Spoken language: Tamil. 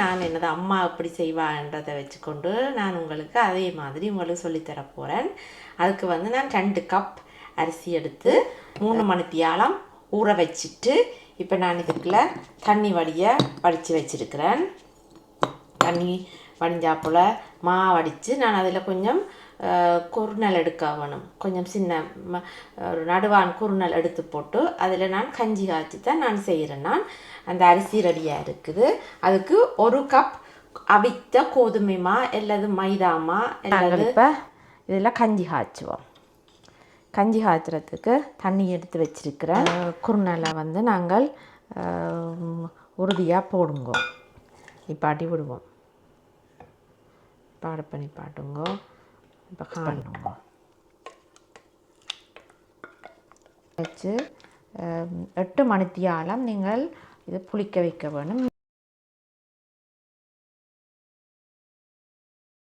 நான் என்னது அம்மா எப்படி செய்வான்றதை வச்சுக்கொண்டு நான் உங்களுக்கு அதே மாதிரி உங்களுக்கு சொல்லித்தர போகிறேன். அதுக்கு வந்து நான் 2 கப் அரிசி எடுத்து 3 மணித்தியாலம் ஊற வச்சுட்டு இப்போ நான் இதுக்குள்ள தண்ணி வடித்து வச்சிருக்கிறேன். தண்ணி வடிஞ்சாப்புல வடித்து நான் அதில் கொஞ்சம் குறுநல் எடுக்க வேணும். கொஞ்சம் சின்ன நடுவான் குறுநல் எடுத்து போட்டு அதில் நான் கஞ்சி காய்ச்சி தான் நான் செய்கிறேன். நான் அந்த அரிசி ரெடியாக இருக்குது. அதுக்கு 1 கப் அவித்த கோதுமை மா அல்லது மைதா மா அல்லது இப்போ இதில் கஞ்சி காய்ச்சுவோம். கஞ்சி காய்ச்சறதுக்கு தண்ணி எடுத்து வச்சிருக்கிறேன். குறுநலை வந்து நாங்கள் உறுதியாக போடுங்க. நிப்பாட்டி விடுவோம். பண்ணி பாட்டுங்க. இப்போ காணுங்க வச்சு 8 மணித்தியாலம் நீங்கள் இது புளிக்க வைக்க வேணும்.